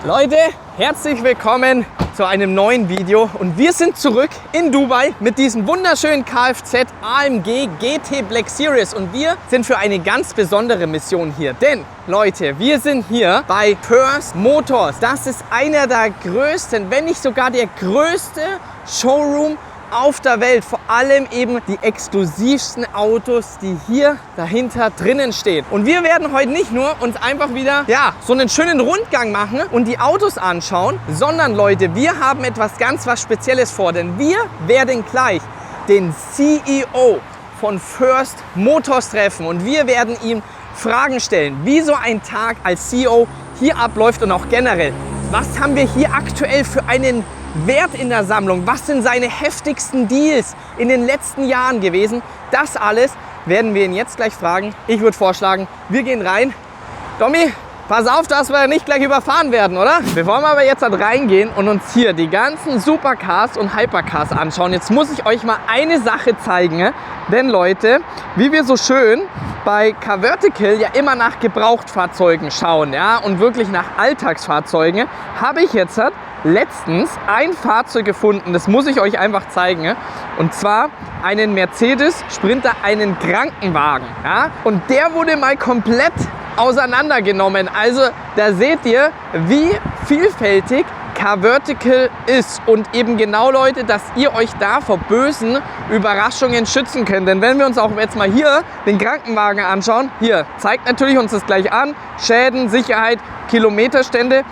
Leute, herzlich willkommen zu einem neuen Video und wir sind zurück in Dubai mit diesem wunderschönen Kfz AMG GT Black Series und wir sind für eine ganz besondere Mission hier, denn Leute, wir sind hier bei F1rst Motors. Das ist einer der größten, wenn nicht sogar der größte Showroom auf der Welt, vor allem eben die exklusivsten Autos, die hier dahinter drinnen stehen. Und wir werden heute nicht nur uns einfach wieder so einen schönen Rundgang machen und die Autos anschauen, sondern Leute, wir haben etwas ganz was Spezielles vor, denn wir werden gleich den CEO von F1rst Motors treffen und wir werden ihm Fragen stellen, wie so ein Tag als CEO hier abläuft und auch generell, was haben wir hier aktuell für einen Wert in der Sammlung, was sind seine heftigsten Deals in den letzten Jahren gewesen. Das alles werden wir ihn jetzt gleich fragen. Ich würde vorschlagen, wir gehen rein. Tommy, pass auf, dass wir nicht gleich überfahren werden, oder? Bevor wir aber jetzt reingehen und uns hier die ganzen Supercars und Hypercars anschauen, jetzt muss ich euch mal eine Sache zeigen. Denn Leute, wie wir so schön bei Carvertical ja immer nach Gebrauchtfahrzeugen schauen, und wirklich nach Alltagsfahrzeugen, habe ich jetzt letztens ein Fahrzeug gefunden, das muss ich euch einfach zeigen, und zwar einen Mercedes Sprinter, einen Krankenwagen, und der wurde mal komplett auseinandergenommen. Also da seht ihr, wie vielfältig Carvertical ist und eben genau, Leute, dass ihr euch da vor bösen Überraschungen schützen könnt. Denn wenn wir uns auch jetzt mal hier den Krankenwagen anschauen, hier zeigt natürlich uns das gleich an, Schäden, Sicherheit, Kilometerstände,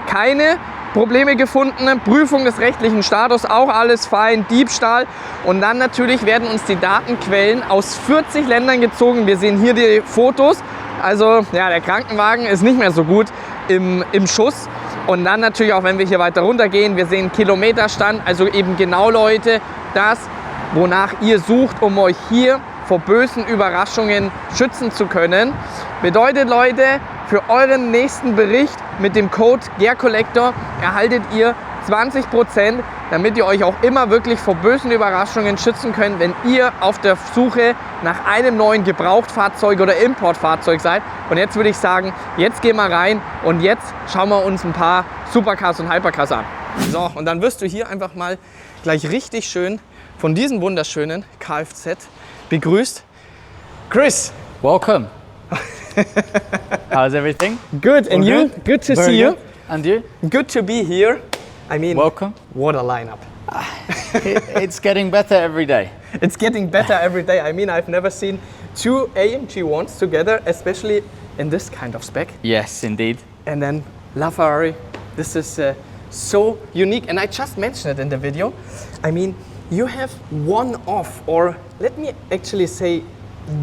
keine Probleme gefunden, Prüfung des rechtlichen Status, auch alles fein, Diebstahl, und dann natürlich werden uns die Datenquellen aus 40 Ländern gezogen. Wir sehen hier die Fotos, also der Krankenwagen ist nicht mehr so gut im Schuss. Und dann natürlich auch, wenn wir hier weiter runter gehen, wir sehen Kilometerstand, also eben genau, Leute, das, wonach ihr sucht, um euch hier vor bösen Überraschungen schützen zu können. Bedeutet, Leute, für euren nächsten Bericht mit dem Code Gercollector erhaltet ihr 20%, damit ihr euch auch immer wirklich vor bösen Überraschungen schützen könnt, wenn ihr auf der Suche nach einem neuen Gebrauchtfahrzeug oder Importfahrzeug seid. Und jetzt würde ich sagen, jetzt gehen wir rein und jetzt schauen wir uns ein paar Supercars und Hypercars an. So, und dann wirst du hier einfach mal gleich richtig schön von diesem wunderschönen Kfz begrüßt. Chris. Welcome. How's everything? Good, and you? Good to see you. And you? Good to be here. I mean, welcome. What a lineup. It's getting better every day. It's getting better every day. I mean, I've never seen two AMG ones together, especially in this kind of spec. Yes, indeed. And then LaFerrari. This is so unique. And I just mentioned it in the video. I mean, you have one of, or let me actually say,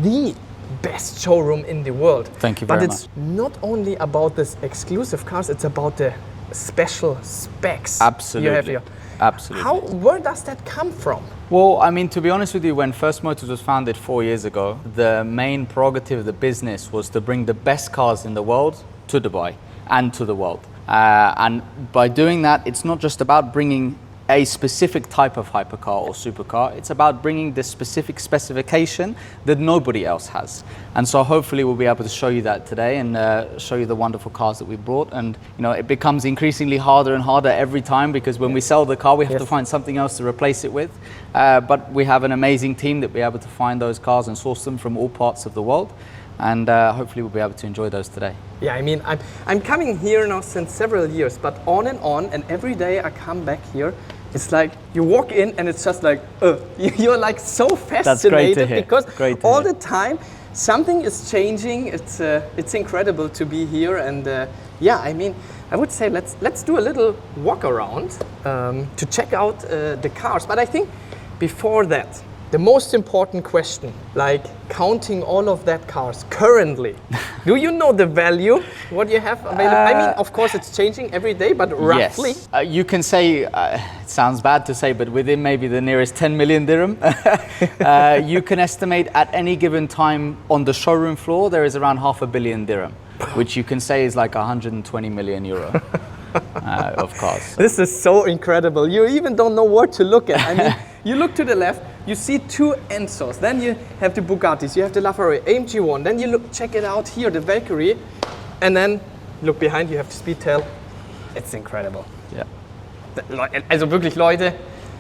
the best showroom in the world. Thank you very much. But it's not only about this exclusive cars, it's about the special specs Absolutely. you have here. Absolutely. Where does that come from? Well, I mean, to be honest with you, when F1rst Motors was founded 4 years ago, the main prerogative of the business was to bring the best cars in the world to Dubai and to the world. And by doing that, it's not just about bringing a specific type of hypercar or supercar, it's about bringing the specific specification that nobody else has. And so hopefully we'll be able to show you that today and show you the wonderful cars that we brought. And it becomes increasingly harder and harder every time, because when we sell the car, we have to find something else to replace it with. But we have an amazing team that will be able to find those cars and source them from all parts of the world. And hopefully we'll be able to enjoy those today. Yeah, I mean, I'm coming here now since several years, but on, and every day I come back here. It's like you walk in and it's just like, you're like so fascinated. That's great to hear. Because all the time something is changing. It's incredible to be here, and I mean, I would say let's do a little walk around to check out the cars. But I think before that, the most important question, like counting all of that cars currently, do you know the value, what you have available? I mean, of course it's changing every day, but roughly? Yes. You can say, it sounds bad to say, but within maybe the nearest 10 million dirham, you can estimate at any given time on the showroom floor, there is around 500 million dirham, which you can say is like 120 million euro. Of course. This is so incredible. You even don't know where to look at. I mean, you look to the left, you see two Enzos, then you have the Bugattis, you have the LaFerrari, AMG one, then you check it out here, the Valkyrie, and then look behind, you have the Speedtail, It's incredible. Yeah. Also wirklich, Leute,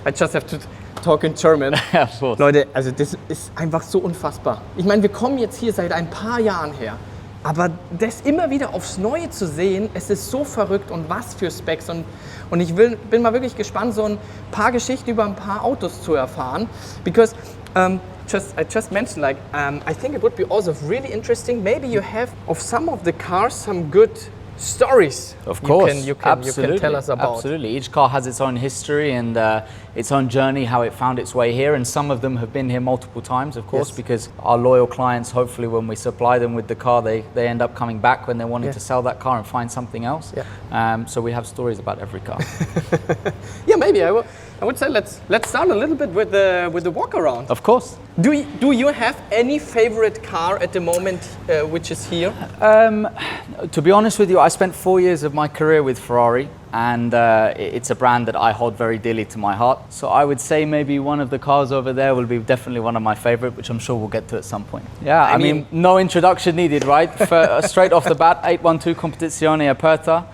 I just have to talk in German. Of course. Leute, also das ist einfach so unfassbar. Ich meine, wir kommen jetzt hier seit ein paar Jahren her, aber das immer wieder aufs Neue zu sehen, es ist so verrückt und was für Specs. Und ich bin mal wirklich gespannt, so ein paar Geschichten über ein paar Autos zu erfahren. Because I just mentioned, like, I think it would be also really interesting. Maybe you have of some of the cars some good stories. Of course, you can tell us about. Absolutely. Each car has its own history and its own journey, how it found its way here. And some of them have been here multiple times, of course, because our loyal clients, hopefully when we supply them with the car, they end up coming back when they're wanting to sell that car and find something else. Yeah. So we have stories about every car. Yeah, maybe I would say let's start a little bit with the walk around. Of course. Do you have any favorite car at the moment which is here? To be honest with you, I spent 4 years of my career with Ferrari, and it's a brand that I hold very dearly to my heart. So I would say maybe one of the cars over there will be definitely one of my favorite, which I'm sure we'll get to at some point. Yeah, I mean no introduction needed, right? Straight off the bat, 812 Competizione Aperta.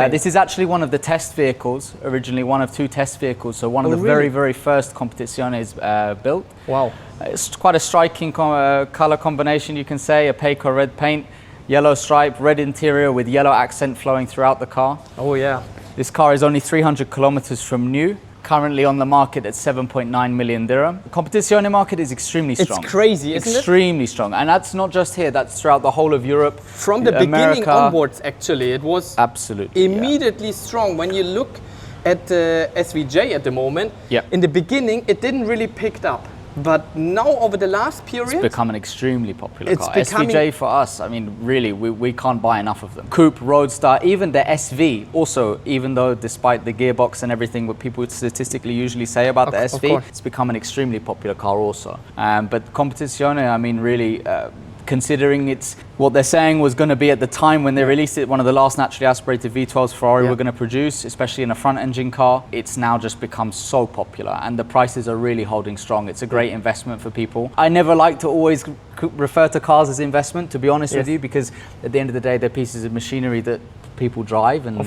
This is actually one of the test vehicles, originally one of 2 test vehicles, so one of the very, very first Competizione built. Wow. It's quite a striking color combination, you can say, opaque red paint, yellow stripe, red interior with yellow accent flowing throughout the car. Oh yeah. This car is only 300 kilometers from new, currently on the market at 7.9 million dirham. The Competizione market is extremely strong. It's crazy, isn't it? Extremely strong. And that's not just here, that's throughout the whole of Europe. From the beginning onwards, actually, it was absolutely immediately strong. When you look at SVJ at the moment, in the beginning, it didn't really pick up. But now, over the last period, it's become an extremely popular car. SVJ for us, I mean, really, we can't buy enough of them. Coupe, Roadster, even the SV, also, even though despite the gearbox and everything what people statistically usually say about the SV, it's become an extremely popular car also. But Competizione, I mean, really, considering it's what they're saying was going to be at the time when they released it, one of the last naturally aspirated V12s Ferrari were going to produce, especially in a front engine car. It's now just become so popular and the prices are really holding strong. It's a great investment for people. I never like to always refer to cars as investment, to be honest with you, because at the end of the day, they're pieces of machinery that people drive and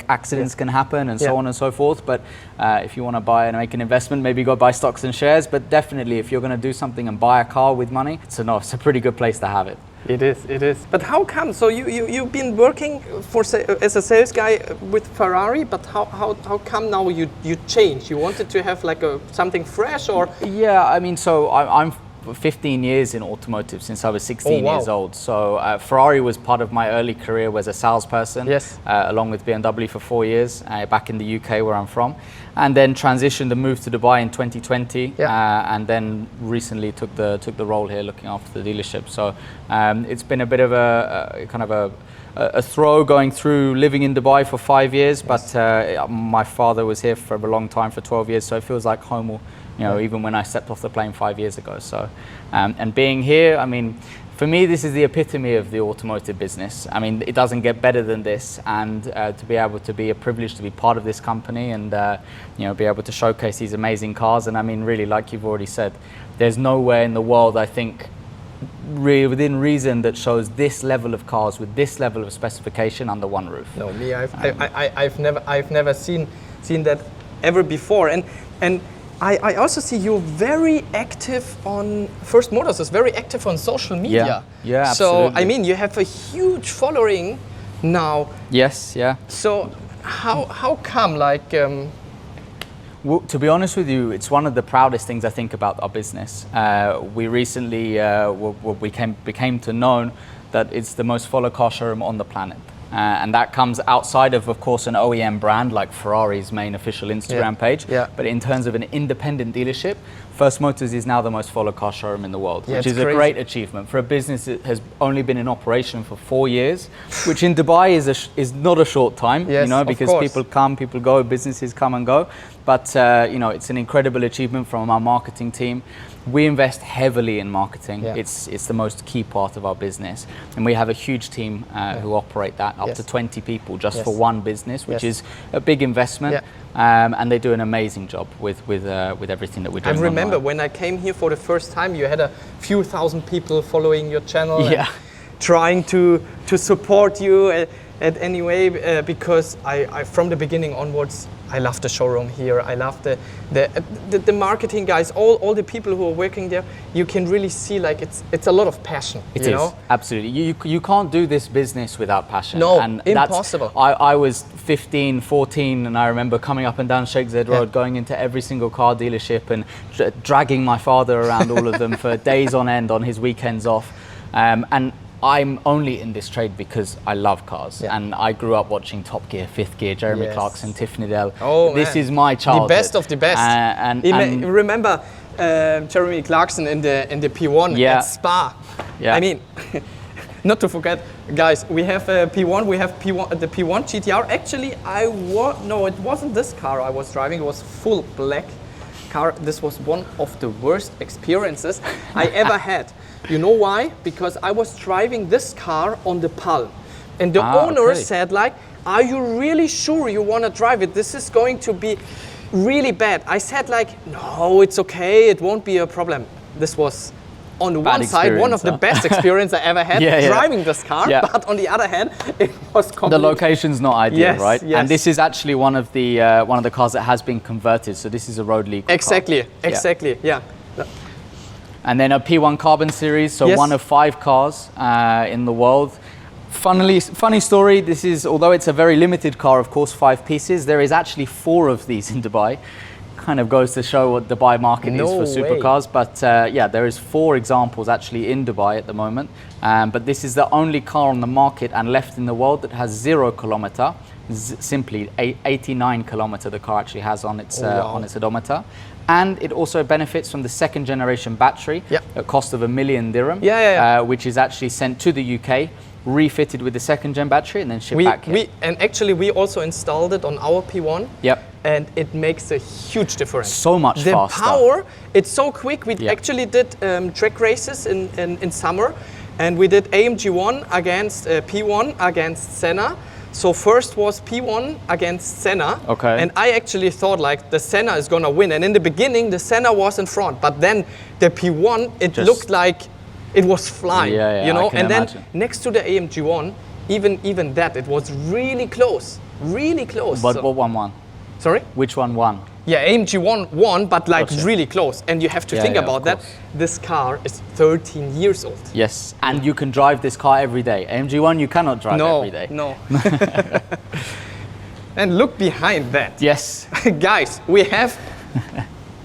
accidents can happen and so on and so forth. But if you want to buy and make an investment, maybe go buy stocks and shares. But definitely, if you're going to do something and buy a car with money, it's a pretty good place to have it. It is. But how come? So you've been working as a sales guy with Ferrari, but how come now you changed? You wanted to have like something fresh, or? Yeah, I mean, so I'm 15 years in automotive since I was 16 years old. So Ferrari was part of my early career as a salesperson, along with BMW for 4 years back in the UK where I'm from, and then transitioned and moved to Dubai in 2020, and then recently took the role here looking after the dealership. So it's been a bit of a throw going through living in Dubai for 5 years, but my father was here for a long time, for 12 years, so it feels like home, even when I stepped off the plane 5 years ago. So, and being here, I mean, for me, this is the epitome of the automotive business. I mean, it doesn't get better than this, and to be able to be a privilege to be part of this company and be able to showcase these amazing cars. And I mean, really, like you've already said, there's nowhere in the world, I think, within reason that shows this level of cars with this level of specification under one roof. No, me, I've never seen that ever before, and I also see you're very active on F1rst Motors is very active on social media. Yeah, absolutely. So I mean, you have a huge following now. Yes, yeah. So how come, like? Well, to be honest with you, it's one of the proudest things I think about our business. We recently became to know that it's the most followed car showroom on the planet. And that comes outside of course, an OEM brand like Ferrari's main official Instagram page. But in terms of an independent dealership, F1rst Motors is now the most followed car showroom in the world, which is a great achievement for a business that has only been in operation for 4 years, which in Dubai is not a short time, because people come, people go, businesses come and go. But it's an incredible achievement from our marketing team. We invest heavily in marketing. It's the most key part of our business, and we have a huge team who operate that up to 20 people just for one business, which is a big investment. And they do an amazing job with everything that we're doing. I remember when I came here for the first time, you had a few thousand people following your channel, and trying to support you. at anyway, because I from the beginning onwards, I love the showroom here. I love the marketing guys, all the people who are working there. You can really see like it's a lot of passion. It you is, know? absolutely. You can't do this business without passion. No, and impossible. I was 15, 14, and I remember coming up and down Sheikh Zayed Road, going into every single car dealership and dragging my father around all of them for days on end on his weekends off. And I'm only in this trade because I love cars, and I grew up watching Top Gear, Fifth Gear, Jeremy Clarkson, Tiffany Dell. Oh, this man. is my childhood. The best of the best. And remember Jeremy Clarkson in the P1 at Spa. Yeah. I mean, not to forget, guys, we have P1. We have P1, the P1 GTR. Actually, no, it wasn't this car I was driving. It was full black car. This was one of the worst experiences I ever had. You know why? Because I was driving this car on the Palm, and the owner said like, "Are you really sure you want to drive it? This is going to be really bad." I said like, "No, it's okay. It won't be a problem." This was on the one side one of the best experience I ever had driving this car, but on the other hand, it was the location's not ideal, right? Yes. And this is actually one of the cars that has been converted. So this is a road legal Exactly. car. And then a P1 Carbon series, so one of 5 cars in the world. Funny story, this is, although it's a very limited car, of course, 5 pieces, there is actually 4 of these in Dubai. Kind of goes to show what the Dubai market is for supercars. But there is 4 examples actually in Dubai at the moment. But this is the only car on the market and left in the world that has 0 kilometer. Simply 89 kilometer the car actually has on its odometer. And it also benefits from the 2nd generation battery at cost of $1 million dirham, which is actually sent to the UK, refitted with the 2nd gen battery, and then shipped back here. And actually we also installed it on our P1. And it makes a huge difference. So much faster. The power, it's so quick. We actually did track races in summer, and we did AMG 1 against P1 against Senna. So first was P1 against Senna, and I actually thought like the Senna is gonna win. And in the beginning, the Senna was in front, but then the P1, it looked like it was flying, you know. And then next to the AMG 1, even that, it was really close, really close. But what one won? Sorry? Which one won? Yeah, AMG 1 won, but like really close. And you have to think about that. This car is 13 years old. Yes, and you can drive this car every day. AMG 1 you cannot drive every day. No. And look behind that. Yes. Guys, we have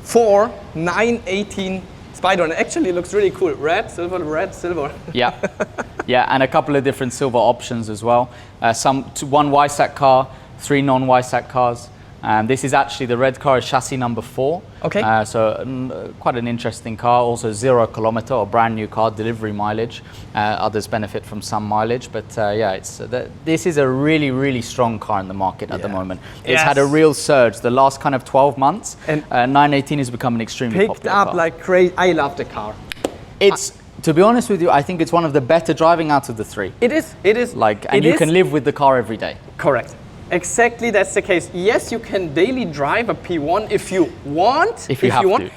4 918 Spider, and actually it looks really cool. Red, silver. Yeah, and a couple of different silver options as well. One YSAC car, 3 non-YSAC cars. This is actually the red car is chassis number 4. So quite an interesting car. Also 0 kilometer, or brand new car, delivery mileage. Others benefit from some mileage, but this is a really strong car in the market at the moment. It's had a real surge the last kind of 12 months, and 918 has become an extremely popular car. Picked up like crazy. I love the car. To be honest with you, I think it's one of the better driving out of the 3. It is. Like, and you can live with the car every day. Correct. Exactly, that's the case. Yes, you can daily drive a P1 if you want. If you want.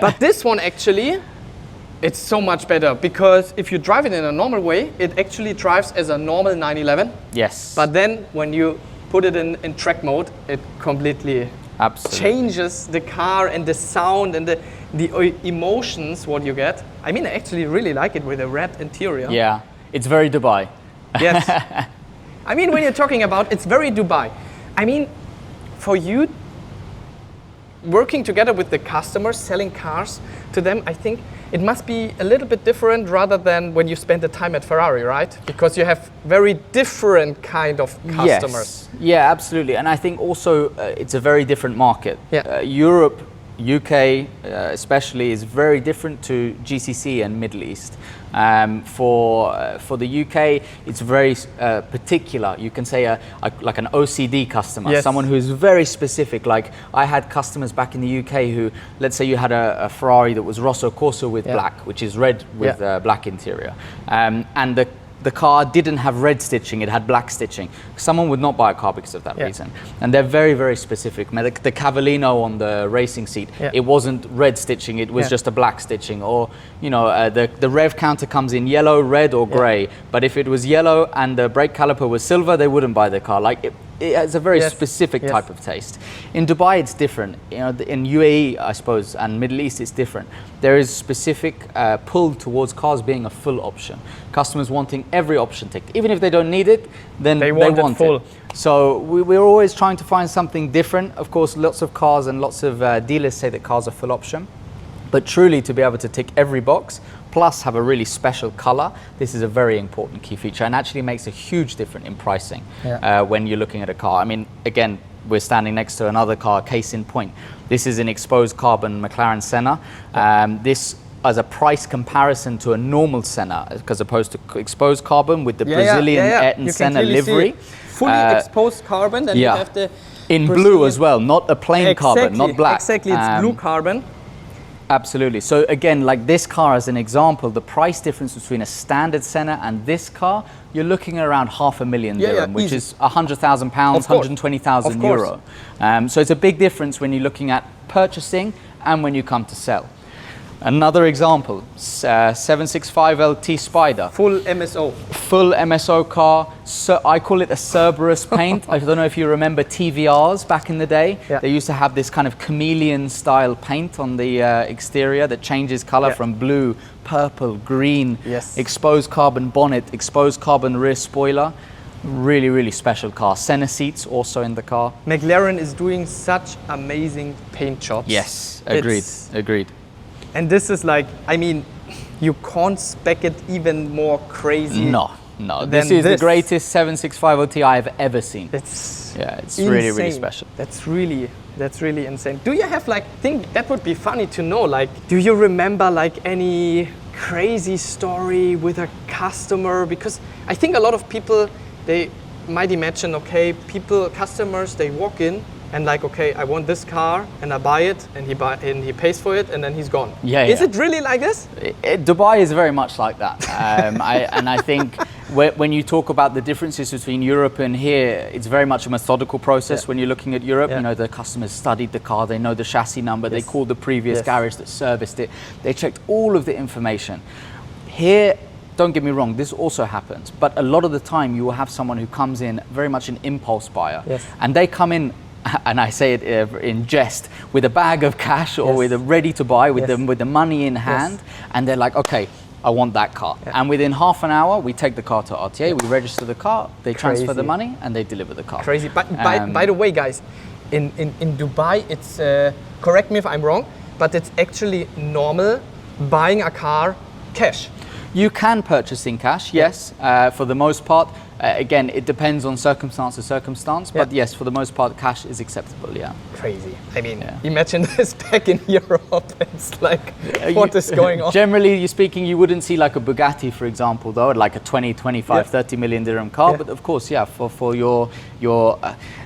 But this one actually, it's so much better, because if you drive it in a normal way, it actually drives as a normal 911. Yes. But then when you put it in track mode, it completely changes the car and the sound and the emotions what you get. I mean, I actually really like it with a red interior. Yeah, it's very Dubai. Yes. I mean, when you're talking about, it's very Dubai. I mean, for you, working together with the customers, selling cars to them, I think it must be a little bit different rather than when you spend the time at Ferrari, right? Because you have very different kind of customers. Yes. Yeah, absolutely. And I think also it's a very different market. Europe, UK especially, is very different to GCC and Middle East. For the UK, it's very particular. You can say like an OCD customer, someone who is very specific. Like I had customers back in the UK who, let's say you had a Ferrari that was Rosso Corsa with black, which is red with black interior, and the car didn't have red stitching, it had black stitching. Someone would not buy a car because of that reason. And they're very, very specific. The Cavallino on the racing seat, it wasn't red stitching, it was just a black stitching. Or, you know, the rev counter comes in yellow, red or gray. But if it was yellow and the brake caliper was silver, they wouldn't buy the car. Like, it has a very specific type of taste. In Dubai, it's different. You know, in UAE, I suppose, and Middle East, it's different. There is specific pull towards cars being a full option. Customers wanting every option ticked. Even if they don't need it, then they want it full. So we're always trying to find something different. Of course, lots of cars and lots of dealers say that cars are full option. But truly, to be able to tick every box, plus have a really special color, this is a very important key feature and actually makes a huge difference in pricing when you're looking at a car. I mean, again, we're standing next to another car, case in point. This is an exposed carbon McLaren Senna. This as a price comparison to a normal Senna, as opposed to exposed carbon with the Brazilian Ayrton Senna livery. Fully exposed carbon, then you have the in blue as well, not a plain carbon, not black. Exactly, it's blue carbon. Absolutely. So again, like this car as an example, the price difference between a standard Senna and this car, you're looking at around $500,000 dirham, which is £100,000, 120,000 euro. So it's a big difference when you're looking at purchasing and when you come to sell. Another example, 765 LT Spider. Full MSO. Full MSO car. So I call it a Cerberus paint. I don't know if you remember TVRs back in the day. They used to have this kind of chameleon style paint on the exterior that changes color from blue, purple, green, exposed carbon bonnet, exposed carbon rear spoiler. Really, really special car. Center seats also in the car. McLaren is doing such amazing paint jobs. Yes, agreed, agreed. And this is like, I mean, you can't spec it even more crazy. No. This is the greatest 765 OT I've ever seen. It's really, really special. That's really insane. Do you have like, think that would be funny to know, like, do you remember like any crazy story with a customer? Because I think a lot of people, they might imagine, okay, customers, they walk in and like, okay, I want this car, and I buy it, and he pays for it, and then he's gone. Is it really like this? Dubai is very much like that. I think when you talk about the differences between Europe and here, it's very much a methodical process. When you're looking at Europe, you know, the customers studied the car, they know the chassis number, they called the previous garage that serviced it, they checked all of the information. Here, don't get me wrong, this also happens, but a lot of the time you will have someone who comes in very much an impulse buyer, and they come in, and I say it in jest, with a bag of cash or with a ready to buy, with the money in hand, and they're like, okay, I want that car. And within half an hour, we take the car to RTA, we register the car, they transfer the money, and they deliver the car. Crazy. But by the way, guys, in Dubai, it's, correct me if I'm wrong, but it's actually normal buying a car cash. You can purchase in cash, yes, for the most part. Again, it depends on circumstance to circumstance, but yes, for the most part, cash is acceptable, Crazy. I mean, imagine this back in Europe. It's like, what is going on? Generally speaking, you wouldn't see like a Bugatti, for example, though, like a 20, 25, 30 million dirham car. But of course, for your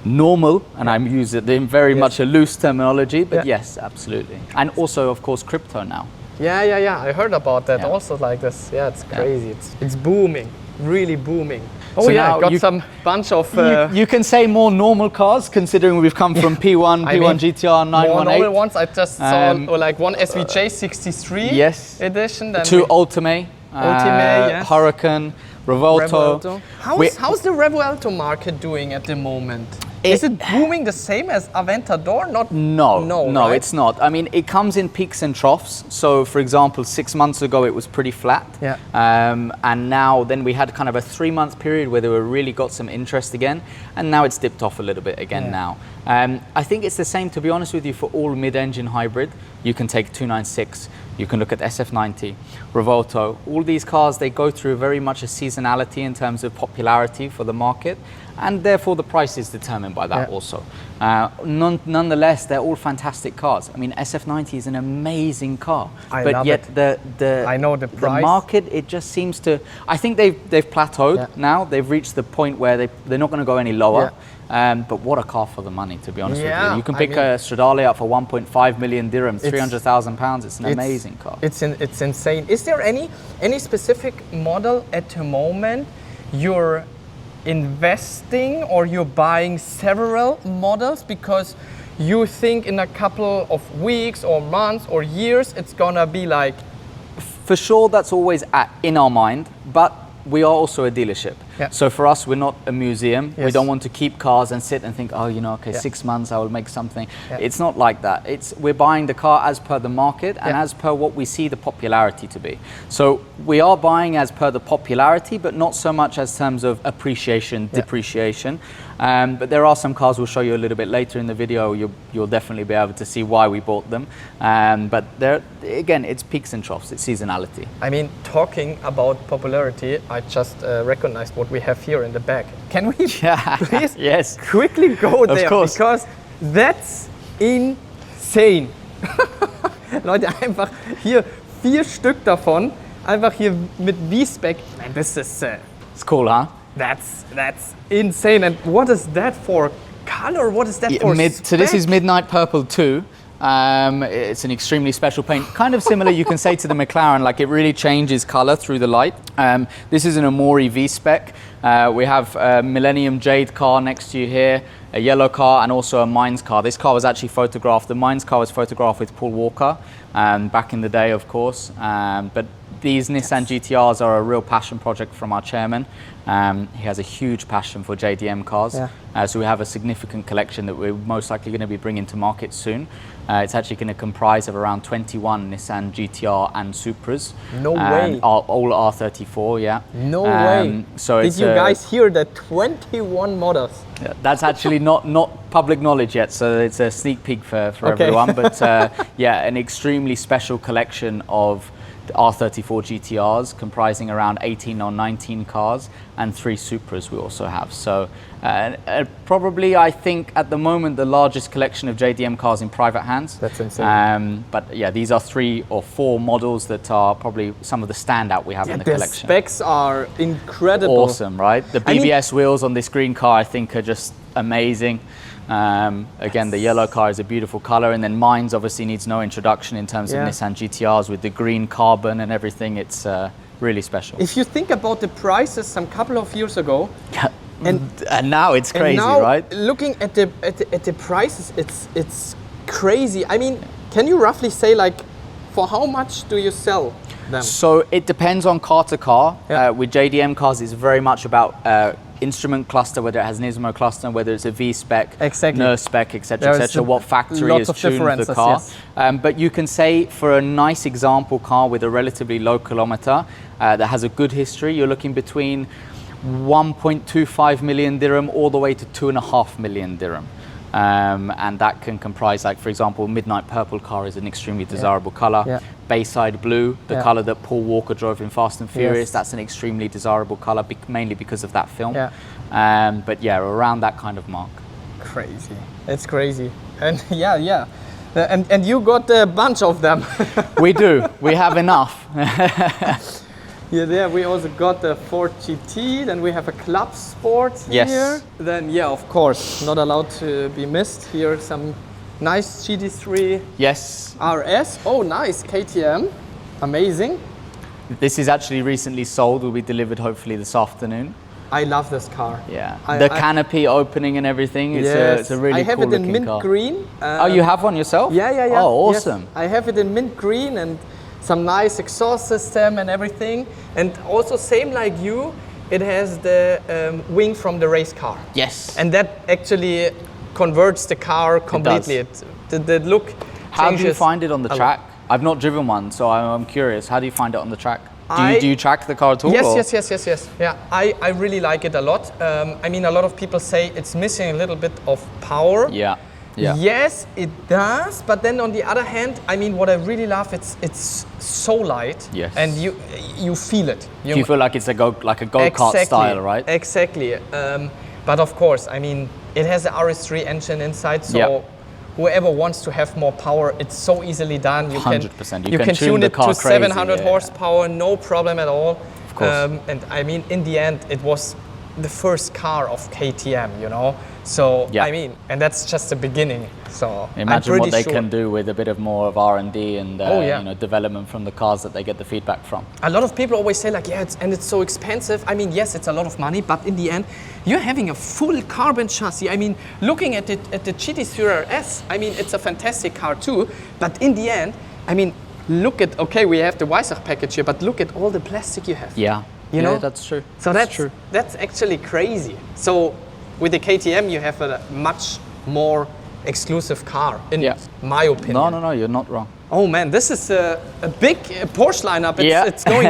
normal, and I'm using it in very much a loose terminology, but yes, absolutely. And also, of course, crypto now. Yeah. I heard about that also like this. Yeah, it's crazy. It's booming, really booming. Oh so yeah, got some bunch of... you can say more normal cars, considering we've come from P1 GTR 918. More normal ones. I just saw like one SVJ 63 edition. Then two Ultimate, Huracan, Revuelto. How's the Revuelto market doing at the moment? Is it booming the same as Aventador? No, right? It's not. I mean, it comes in peaks and troughs. So, for example, 6 months ago, it was pretty flat. And now, then we had kind of a 3-month period where they really got some interest again. And now it's dipped off a little bit again now. I think it's the same, to be honest with you, for all mid-engine hybrid. You can take 296, you can look at SF90, Revuelto. All these cars, they go through very much a seasonality in terms of popularity for the market. and therefore the price is determined by that also. Nonetheless, they're all fantastic cars. I mean, SF90 is an amazing car, but yet I know the price. The market, it just seems to. I think they've plateaued now. They've reached the point where they're not going to go any lower. But what a car for the money, to be honest with you. You can pick a Stradale up for 1.5 million dirhams, £300,000. It's an amazing car. It's insane. Is there any specific model at the moment you're investing, or you're buying several models because you think in a couple of weeks or months or years it's gonna be like? For sure, that's always in our mind, but we are also a dealership. So for us, we're not a museum. We don't want to keep cars and sit and think, oh, you know, okay, 6 months I will make something. It's not like that. We're buying the car as per the market and as per what we see the popularity to be. So we are buying as per the popularity, but not so much as terms of appreciation, depreciation. But there are some cars we'll show you a little bit later in the video. You'll definitely be able to see why we bought them. But there, again, it's peaks and troughs. It's seasonality. I mean, talking about popularity, I just recognized what we have here in the back. Can we please quickly go there? Of course. Because that's insane. Leute, einfach hier 4 Stück davon, einfach hier mit V-Spec. Man, this is it's cool, huh? That's insane. And what is that for color? What is that for spec? So this is Midnight Purple 2. It's an extremely special paint, kind of similar, you can say, to the McLaren, like it really changes color through the light. This is an Amori V-Spec. We have a Millennium Jade car next to you here, a yellow car, and also a Mines car. This car was actually photographed, the Mines car was photographed with Paul Walker back in the day, of course. But these Nissan GTRs are a real passion project from our chairman. He has a huge passion for JDM cars. So we have a significant collection that we're most likely going to be bringing to market soon. It's actually going to comprise of around 21 Nissan GTR and Supras. No way. All R34, No way. So did you guys hear that? 21 models. That's actually not public knowledge yet, so it's a sneak peek for everyone. But an extremely special collection of R34 GTRs comprising around 18 or 19 cars, and 3 Supras we also have. So probably, I think at the moment, the largest collection of JDM cars in private hands. That's insane. But yeah, these are 3 or 4 models that are probably some of the standout we have in the collection. The specs are incredible. Awesome, right? The BBS wheels on this green car, I think, are just amazing. Again, the yellow car is a beautiful color, and then Mines obviously needs no introduction in terms of Nissan GTRs with the green carbon and everything. It's really special. If you think about the prices some couple of years ago, and now it's crazy, right? Looking at the prices, it's crazy. I mean, can you roughly say, like, for how much do you sell them? So it depends on car to car. With JDM cars, it's very much about instrument cluster, whether it has an ISMO cluster, whether it's a V-spec, NER spec, etc., what factory has tuned the car. But you can say, for a nice example car with a relatively low kilometer that has a good history, you're looking between 1.25 million dirham all the way to 2.5 million dirham. And that can comprise, like, for example, Midnight Purple car is an extremely desirable color. Bayside Blue, the color that Paul Walker drove in Fast and Furious, that's an extremely desirable color, mainly because of that film. But yeah, around that kind of mark. Crazy. It's crazy. And and you got a bunch of them. We do. We have enough. There we also got the Ford GT, then we have a Club Sport here. Then, of course, not allowed to be missed. Here some nice GT3 RS. Oh, nice, KTM. Amazing. This is actually recently sold, will be delivered hopefully this afternoon. I love this car. The canopy opening and everything, it's a really cool looking car. I have it in mint green. Oh, you have one yourself? Yeah. Oh, awesome. Yes. I have it in mint green and some nice exhaust system and everything. And also, same like you, it has the wing from the race car. Yes. And that actually converts the car completely. The look changes. How do you find it on the track? I've not driven one, so I'm curious. How do you find it on the track? Do you track the car at all? Yes. Yeah, I really like it a lot. I mean, a lot of people say it's missing a little bit of power. Yes, it does. But then on the other hand, I mean, what I really love, it's so light. Yes. And you feel it. You feel like it's a go-kart style, right? Exactly. But of course, I mean, it has an RS3 engine inside, so whoever wants to have more power, it's so easily done. You 100%. You can tune it to crazy, 700 horsepower, no problem at all. Of course. And I mean, in the end, it was the first car of KTM, you know? So, I mean, and that's just the beginning. So imagine I'm what they sure. can do with a bit of more of R&D and yeah. you know, development from the cars that they get the feedback from. A lot of people always say like, yeah, it's so expensive. I mean, yes, it's a lot of money, but in the end, you're having a full carbon chassis. I mean, looking at it at the GT3 RS, I mean, it's a fantastic car too. But in the end, I mean, look at, okay, we have the Weissach package here, but look at all the plastic you have. Yeah, you know, that's true. So that's true. That's actually crazy. So with the KTM, you have a much more exclusive car, in my opinion. No, you're not wrong. Oh man, this is a big Porsche lineup. It's going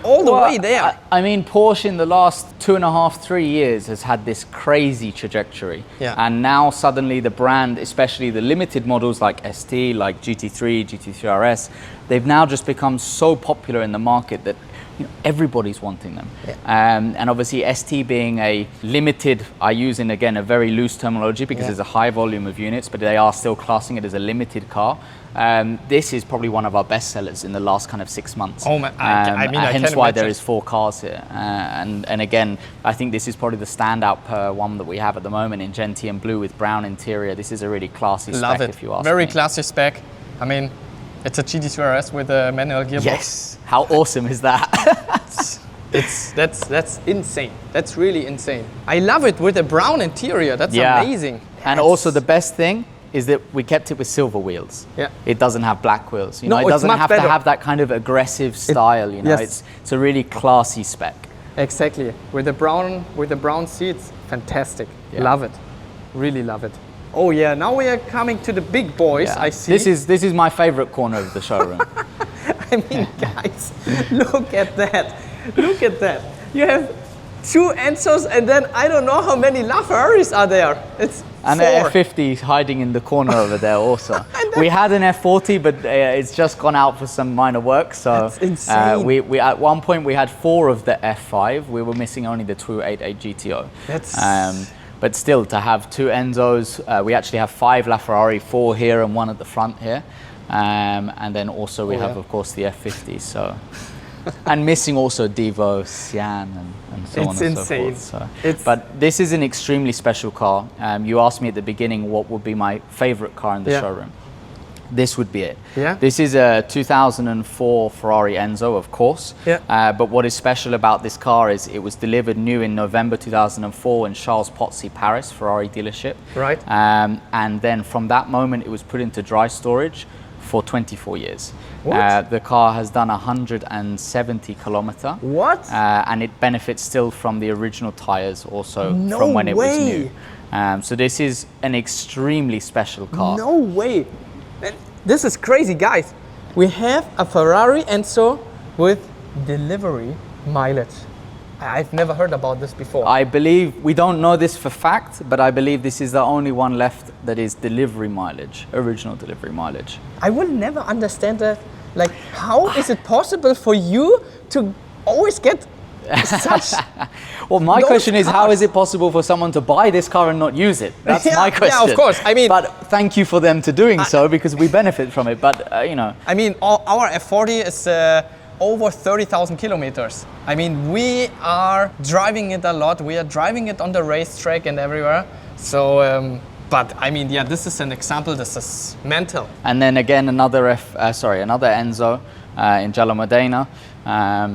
all the way there. I mean, Porsche in the last 2.5, 3 years has had this crazy trajectory. Yeah. And now suddenly the brand, especially the limited models like ST, like GT3, GT3 RS, they've now just become so popular in the market that everybody's wanting them. Yeah. And obviously ST being a limited, I use in again a very loose terminology because there's a high volume of units, but they are still classing it as a limited car. This is probably one of our best sellers in the last kind of 6 months. Oh man, I mean, hence why there is 4 cars here. And again, I think this is probably the standout one that we have at the moment in gentian blue with brown interior. This is a really classy spec, if you ask me. Very classy spec. I mean, it's a GT3 RS with a manual gearbox. Yes. How awesome is that? That's insane. That's really insane. I love it with a brown interior. That's amazing. And also the best thing is that we kept it with silver wheels. Yeah. It doesn't have black wheels. You know, No, it doesn't it's much have better. to have that kind of aggressive style. You know, it's a really classy spec. Exactly. With the brown seats, fantastic. Yeah. Love it. Really love it. Oh yeah, now we are coming to the big boys. Yeah. I see. This is my favorite corner of the showroom. I mean, guys, look at that. Look at that. You have 2 Enzos and then I don't know how many LaFerraris are there. It's and 4. an F50 hiding in the corner over there also. We had an F40, but it's just gone out for some minor work. So that's insane. We at one point we had 4 of the F5. We were missing only the 288 GTO. That's but still, to have 2 Enzos, we actually have 5 LaFerrari, 4 here and 1 at the front here. And then also we have, of course, the F50. So, and missing also Devo, Sian, and so on and so forth. So. But this is an extremely special car. You asked me at the beginning what would be my favorite car in the showroom. This would be it. Yeah. This is a 2004 Ferrari Enzo, of course. Yeah. But what is special about this car is it was delivered new in November 2004 in Charles Pozzi, Paris, Ferrari dealership. Right. And then from that moment, it was put into dry storage for 24 years. What? The car has done 170 kilometer. What? And it benefits still from the original tires also No from when it was way. new. So this is an extremely special car. No way. This is crazy, guys. We have a Ferrari Enzo with delivery mileage. I've never heard about this before. I believe, we don't know this for fact, but I believe this is the only one left that is delivery mileage, original delivery mileage. I will never understand that. Like, how is it possible for you to always get such... Well, my question is, how cars. is it possible for someone to buy this car and not use it? That's my question. Yeah, of course. I mean, but thank you for them to doing so because we benefit from it. But you know, I mean, our F40 is over 30,000 kilometers. I mean, we are driving it a lot. We are driving it on the racetrack and everywhere. So, but I mean, yeah, this is an example. This is mental. And then again, another another Enzo in Giallo Modena.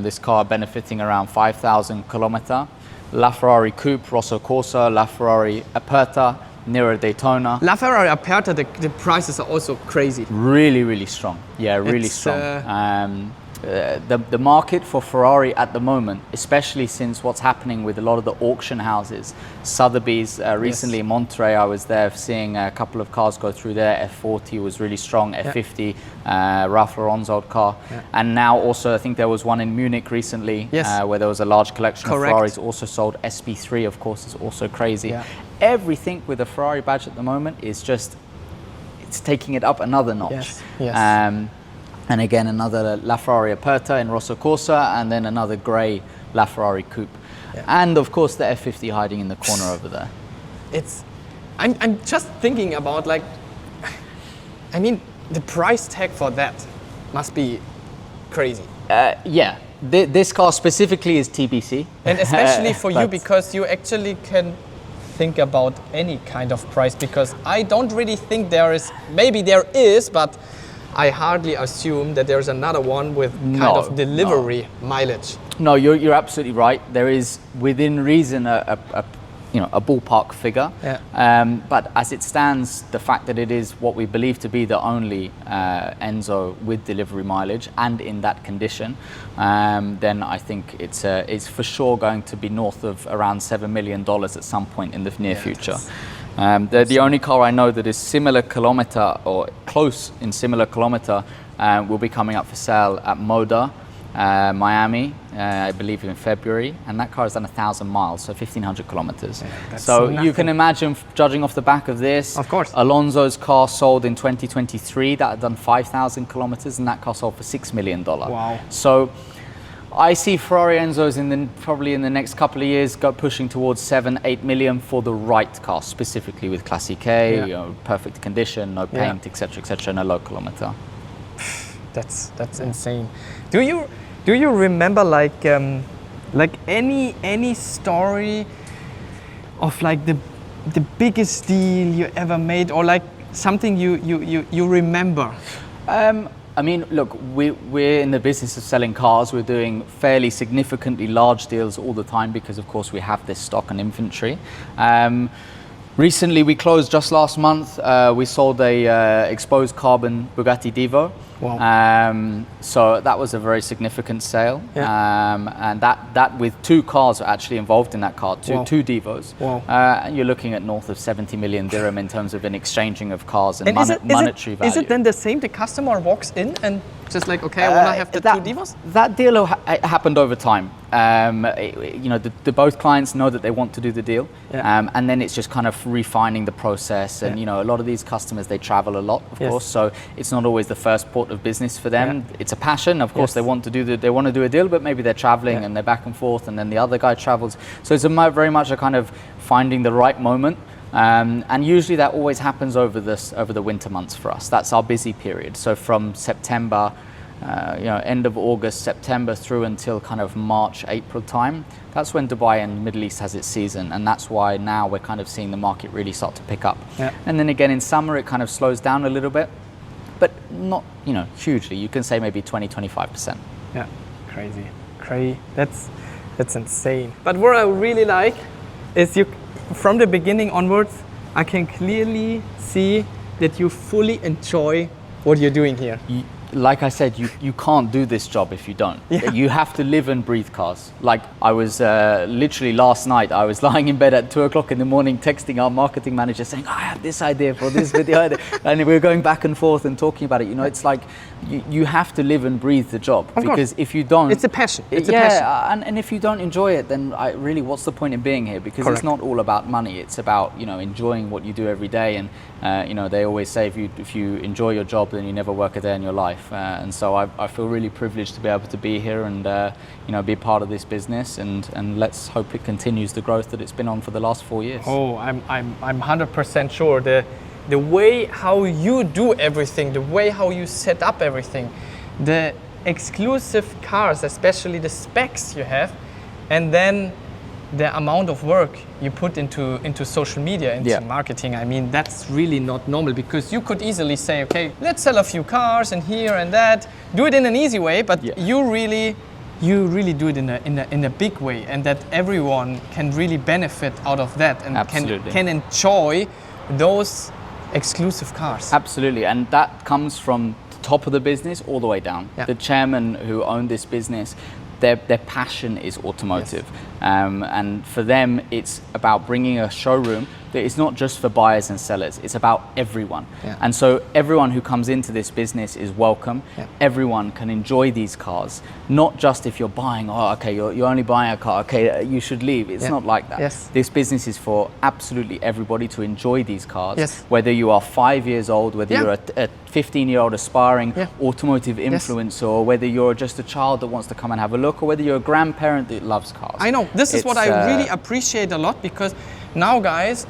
This car benefiting around 5,000 kilometer. LaFerrari Coupe, Rosso Corsa, LaFerrari Aperta, Nero Daytona. LaFerrari Aperta, the prices are also crazy. Really, really strong. Yeah, really strong. The market for Ferrari at the moment, especially since what's happening with a lot of the auction houses, Sotheby's, recently in Monterey, I was there seeing a couple of cars go through there. F40 was really strong, F50, Ralph Lauren's old car. And now also, I think there was one in Munich recently where there was a large collection of Ferraris also sold. SP3, of course, is also crazy. Everything with a Ferrari badge at the moment is just, it's taking it up another notch. And again, another LaFerrari Aperta in Rosso Corsa, and then another grey LaFerrari Coupe. And of course the F50 hiding in the corner over there. I'm just thinking about, like, I mean, the price tag for that must be crazy. Yeah, this car specifically is TBC. And especially for you, because you actually can think about any kind of price, because I don't really think there is, maybe there is, but I hardly assume that there's another one with kind of delivery mileage. No, you're absolutely right. There is within reason a ballpark figure. But as it stands, the fact that it is what we believe to be the only Enzo with delivery mileage and in that condition, then I think it's for sure going to be north of around $7 million at some point in the near future. They're the only car I know that is similar kilometer or close in similar kilometer will be coming up for sale at Moda, Miami, I believe in February, and that car has done 1,000 miles, so 1,500 kilometers. So you can imagine, judging off the back of this, of course, Alonso's car sold in 2023, that had done 5,000 kilometers, and that car sold for $6 million. Wow. So I see Ferrari Enzos probably in the next couple of years pushing towards 7-8 million for the right car, specifically with Classic A, perfect condition, no paint, etc., and a low kilometer. That's insane. Do you remember like any story of like the biggest deal you ever made, or like something you remember? I mean, look, we're in the business of selling cars. We're doing fairly significantly large deals all the time because, of course, we have this stock and inventory. Recently, we closed just last month. We sold a exposed carbon Bugatti Divo. Wow. So that was a very significant sale. And that with two cars actually involved in that car, two Divos. Wow. And you're looking at north of 70 million dirham in terms of an exchanging of cars and monetary value. Is it then the same? The customer walks in and just like, okay, I want to have the two Divos? That deal happened over time. The both clients know that they want to do the deal, and then it's just kind of refining the process. And a lot of these customers, they travel a lot, of course, so it's not always the first port of business for them. It's a passion, of course. They want to do a deal, but maybe they're traveling and they're back and forth, and then the other guy travels. So it's very much a kind of finding the right moment. And usually that always happens over the winter months for us. That's our busy period. So from September, end of August, September through until kind of March, April time, that's when Dubai and the Middle East has its season, and that's why now we're kind of seeing the market really start to pick up. And then again in summer it kind of slows down a little bit, but not hugely. You can say maybe 20-25%. Yeah, crazy. That's insane. But what I really like is from the beginning onwards, I can clearly see that you fully enjoy what you're doing here. Like I said, you can't do this job if you don't. You have to live and breathe cars. Like I was literally last night, I was lying in bed at 2 o'clock in the morning texting our marketing manager saying, I have this idea for this video. And we were going back and forth and talking about it. It's like you have to live and breathe the job. Because if you don't... It's a passion. It's a passion. And if you don't enjoy it, then really, what's the point in being here? Because it's not all about money. It's about, enjoying what you do every day. And, they always say if you enjoy your job, then you never work a day in your life. And so I feel really privileged to be able to be here and be part of this business, and let's hope it continues the growth that it's been on for the last 4 years. Oh, I'm 100% sure the way how you do everything, the way how you set up everything, the exclusive cars, especially the specs you have, and then the amount of work you put into social media, into marketing. I mean, that's really not normal, because you could easily say, okay, let's sell a few cars and here and that, do it in an easy way, but you really do it in a big way, and that everyone can really benefit out of that and can enjoy those exclusive cars. Absolutely, and that comes from the top of the business all the way down. The chairman who owned this business, their passion is automotive. And for them, it's about bringing a showroom that is not just for buyers and sellers, it's about everyone. And so everyone who comes into this business is welcome. Everyone can enjoy these cars, not just if you're buying, you're only buying a car, you should leave. It's not like that. This business is for absolutely everybody to enjoy these cars, whether you are 5 years old, whether you're a 15-year-old aspiring automotive influencer, or whether you're just a child that wants to come and have a look, or whether you're a grandparent that loves cars. I know. this is what I really appreciate a lot, because now, guys,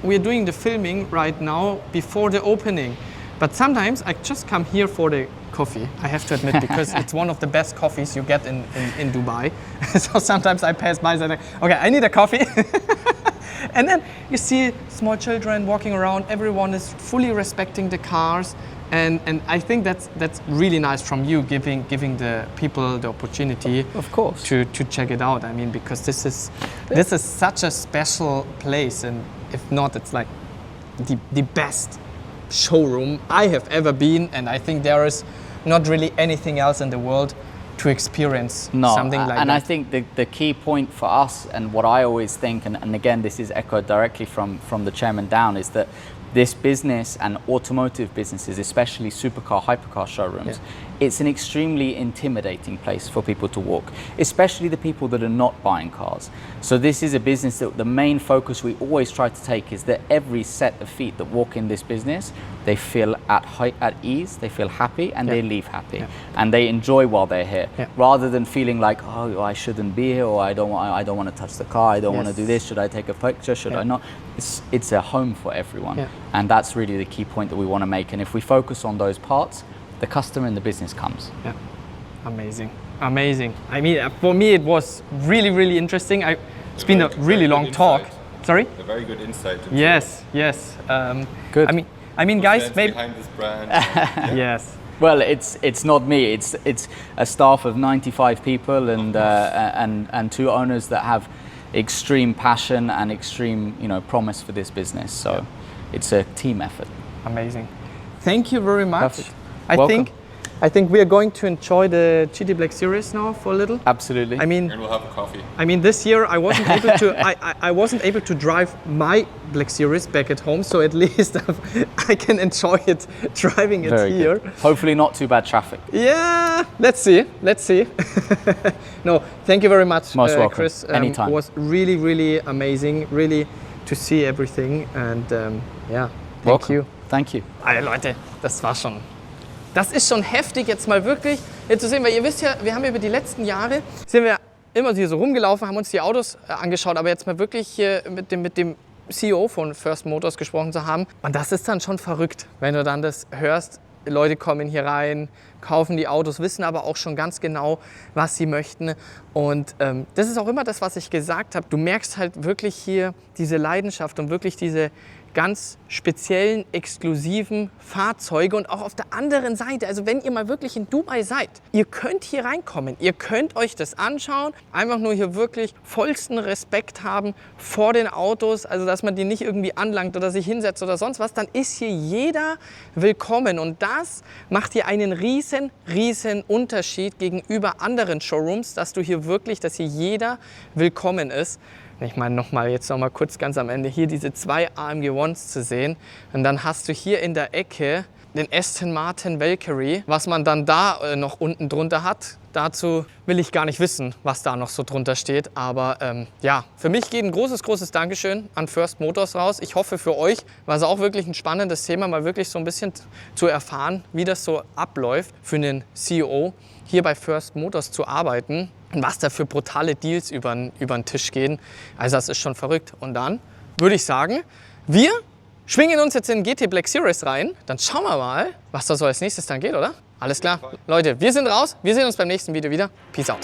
we're doing the filming right now before the opening. But sometimes I just come here for the coffee, I have to admit, because it's one of the best coffees you get in Dubai. So sometimes I pass by and say, okay, I need a coffee. And then you see small children walking around, everyone is fully respecting the cars. And I think that's really nice from you, giving the people the opportunity, of course, to check it out. I mean, because this is such a special place, and if not, it's like the best showroom I have ever been, and I think there is not really anything else in the world to experience something like that. And I think the key point for us, and what I always think, and again, this is echoed directly from the chairman down, is that this business and automotive businesses, especially supercar, hypercar showrooms, it's an extremely intimidating place for people to walk, especially the people that are not buying cars. So this is a business that the main focus we always try to take is that every set of feet that walk in this business, they feel at ease, they feel happy, and they leave happy, and they enjoy while they're here, rather than feeling like, oh, I shouldn't be here, or I don't want to touch the car, I don't want to do this, should I take a picture, should I not? It's a home for everyone, and that's really the key point that we want to make. And if we focus on those parts, the customer and the business comes. Yeah, amazing, amazing. I mean, for me, it was really, really interesting. It's been a really long talk. Sorry? A very good insight. Yes. Good. I mean, guys, maybe behind this brand. Yes. Well, it's not me. It's a staff of 95 people and two owners that have extreme passion and extreme, promise for this business. So it's a team effort. Amazing. Thank you very much. Perfect. I think we are going to enjoy the GT Black Series now for a little. Absolutely. I mean, And we'll have a coffee. I mean, this year I wasn't able to. I wasn't able to drive my Black Series back at home, so at least I can enjoy it driving it Very here. good. Hopefully, not too bad traffic. Yeah, let's see. No, thank you very much, Most welcome. Chris. Anytime. It was really, really amazing, really to see everything, and thank you. Thank you. Leute, das war schon. Das ist schon heftig, jetzt mal wirklich hier zu sehen, weil ihr wisst ja, wir haben über die letzten Jahre, sind wir immer hier so rumgelaufen, haben uns die Autos angeschaut, aber jetzt mal wirklich hier mit dem CEO von F1rst Motors gesprochen zu haben. Und das ist dann schon verrückt, wenn du dann das hörst. Leute kommen hier rein, kaufen die Autos, wissen aber auch schon ganz genau, was sie möchten. Und das ist auch immer das, was ich gesagt habe. Du merkst halt wirklich hier diese Leidenschaft und wirklich diese ganz speziellen, exklusiven Fahrzeuge. Und auch auf der anderen Seite, also wenn ihr mal wirklich in Dubai seid, ihr könnt hier reinkommen, ihr könnt euch das anschauen, einfach nur hier wirklich vollsten Respekt haben vor den Autos, also dass man die nicht irgendwie anlangt oder sich hinsetzt oder sonst was, dann ist hier jeder willkommen. Und das macht hier einen riesen Unterschied gegenüber anderen Showrooms, dass hier jeder willkommen ist. Ich meine, jetzt noch mal kurz ganz am Ende hier diese zwei AMG Ones zu sehen. Und dann hast du hier in der Ecke den Aston Martin Valkyrie. Was man dann da noch unten drunter hat, dazu will ich gar nicht wissen, was da noch so drunter steht. Aber für mich geht ein großes Dankeschön an F1rst Motors raus. Ich hoffe für euch war es auch wirklich ein spannendes Thema, mal wirklich so ein bisschen zu erfahren, wie das so abläuft für einen CEO, hier bei F1rst Motors zu arbeiten. Und was da für brutale Deals über den Tisch gehen. Also das ist schon verrückt. Und dann würde ich sagen, wir schwingen uns jetzt in den GT Black Series rein. Dann schauen wir mal, was da so als nächstes dann geht, oder? Alles klar. Leute, wir sind raus. Wir sehen uns beim nächsten Video wieder. Peace out.